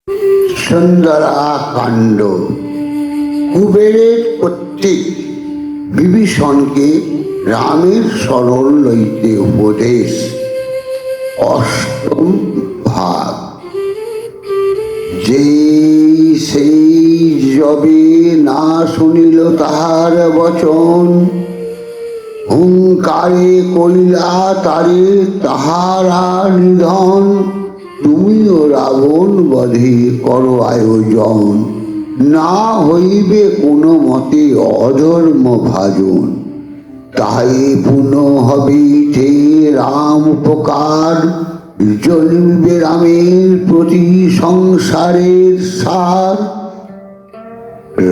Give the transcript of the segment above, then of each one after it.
সুন্দরা কাণ্ড। কুবেরের কর্তৃক বিভীষণকে রামের শরণ লইতে উপদেশ। অষ্টম ভাগ। যে সেই যবে না শুনিল তাহার বচন, হুঙ্কারে করিলা তারে তাহারা নিধন। তুমিও রাবণ বধে করো আয়োজন, না হইবে কোনো মতে অধর্ম ভাজন। তাই পুনঃ হবে যে রাম উপকার, জন্মবে রামের প্রতি সংসারের সার।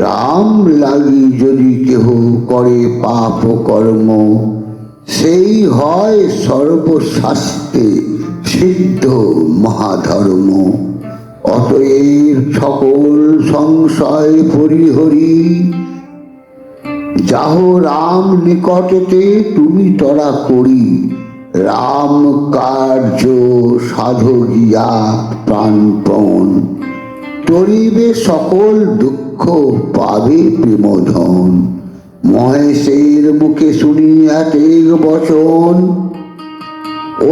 রাম লাগি যদি কেহ করে পাপ কর্ম, সেই হয় সর্বশাস্ত্রে সিদ্ধ মহাধর্ম। অতএব সকল সংশয় পরিহরি, যাহ রাম নিকটতে তুমি তরা করি। রাম কার্য সাধকিয়া প্রাণপণ, তরিবে সকল দুঃখ পাবে প্রেমধন। মহেশের মুখে শুনিয়া তেগ বচন,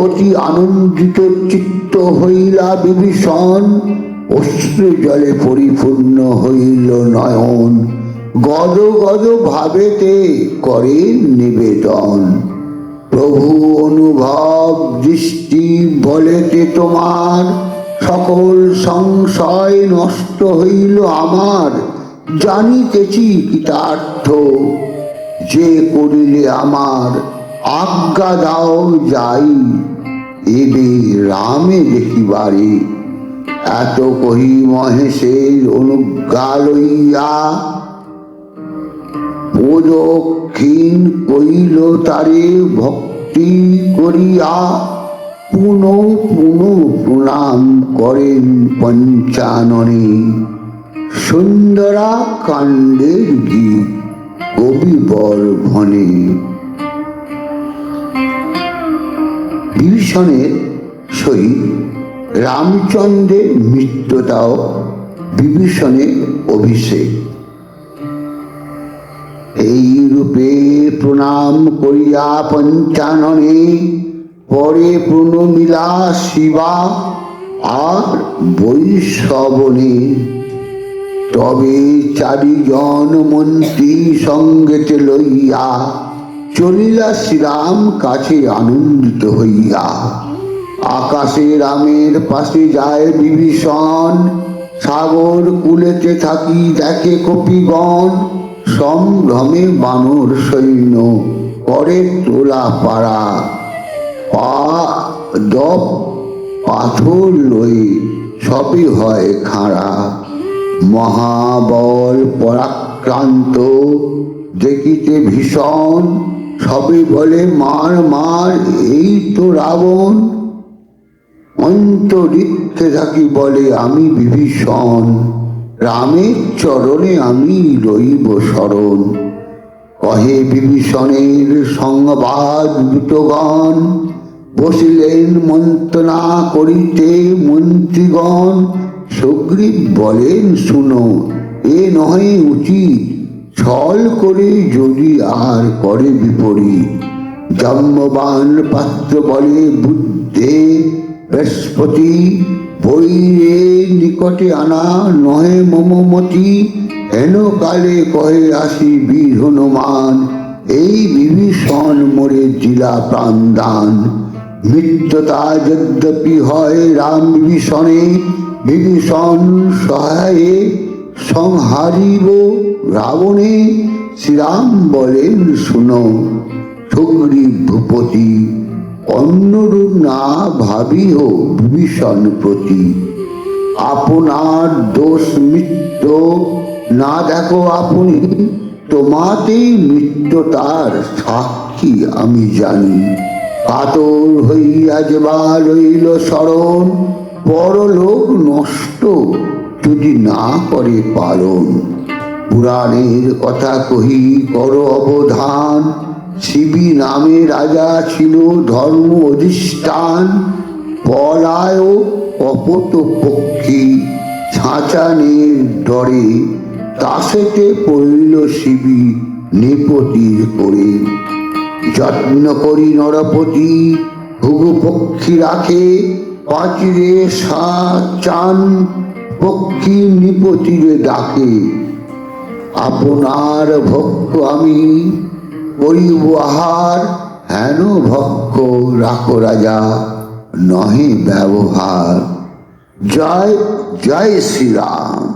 অতি আনন্দিত চিত্ত হইলা বিভীষণ। অশ্রু জলে পরিপূর্ণ হইল নয়ন, গদ গদ ভাবেতে করে নিবেদন। প্রভু অনুভব দৃষ্টি বলেতে তোমার, সকল সংশয় নষ্ট হইল আমার। জানিতেছি কৃতার্থ, যে করিলে আমার আজ্ঞা দাও যাই, এবে রামে দেখিবারে। এত কহি মহেশের অনুজ্ঞা লইয়া, প্রদক্ষিণ কইল তারে ভক্তি করিয়া। পুনঃ পুনঃ প্রণাম করেন পঞ্চাননে, সুন্দরা কাণ্ডের গীত কবিবর ভনে। বিভীষণের সহিত রামচন্দ্রের মিত্রতাও বিভীষণের অভিষেক। এই রূপে প্রণাম করিয়া পঞ্চাননে, পরে প্রণমিলা শিবা আর বৈষ্ণবনে। তবে চারিজন মন্ত্রী সঙ্গেতে লইয়া, চলিলা শ্রীরাম কাছে আনন্দিত হইয়া। আকাশে রামের পাশে যায় বিভীষণ, সাগর কূলেতে থাকি দেখে কপিগণ। সম্ভ্রমে বানর সৈন্য করে তোলা পাড়া, দপ পাথর লয়ে সবই হয় খাঁড়া। মহাবল পরাক্রান্ত দেখিতে ভীষণ, সবে বলে মার মার এই তো রাবণ। অন্তরিক্ষে থাকি বলে আমি বিভীষণ, রামের চরণে আমি রইব শরণ। কহে বিভীষণের সংবাদ দূতগণ, বসিলেন মন্ত্রণা করিতে মন্ত্রীগণ। সুগ্রীব বলেন শুনো, এ নহে উচিত, ছল করে যদি আর করে বিপরীত। জাম্ববান পাত্র বলে বুদ্ধে বৃহস্পতি, বৈরে নিকটে আনা নহে মমমতি। হেন কালে কহে আসি বীর হনুমান, এই বিভীষণ মোরে দিলা প্রাণদান। মিত্রতা যদ্যপি হয় রাম বিভীষণে, বিভীষণ সহায়ে সংহারিব রাবণে। শ্রীরাম বলেন শুনো, সুগ্রীব ভূপতি, অন্যরূপ না ভাবিও বিভীষণ প্রতি। আপনার দোষ মিত্র না দেখো আপনি, তোমাতেই মিত্রতার সাক্ষী আমি জানি। কাতর হইয়া যেবা রইল শরণ, পরলোক নষ্ট যদি না করে পালন। পুরাণের কথা কহি করো অবধান, শিবী নামে রাজা ছিল ধর্ম অধিষ্ঠান। পলায় কপট পক্ষী খাঁচানের ডরে তাসেতে পড়িল শিবি নিপতির করে। যত্ন করি নরপতি হুগু পক্ষী রাখে, পাচিরে চান পক্ষী নিপতিরে ডাকে। আপনার ভক্ত আমি করিব আহার, হেন ভক্ত রাখো রাজা নহে ব্যবহার। জয় জয় শ্রীরাম।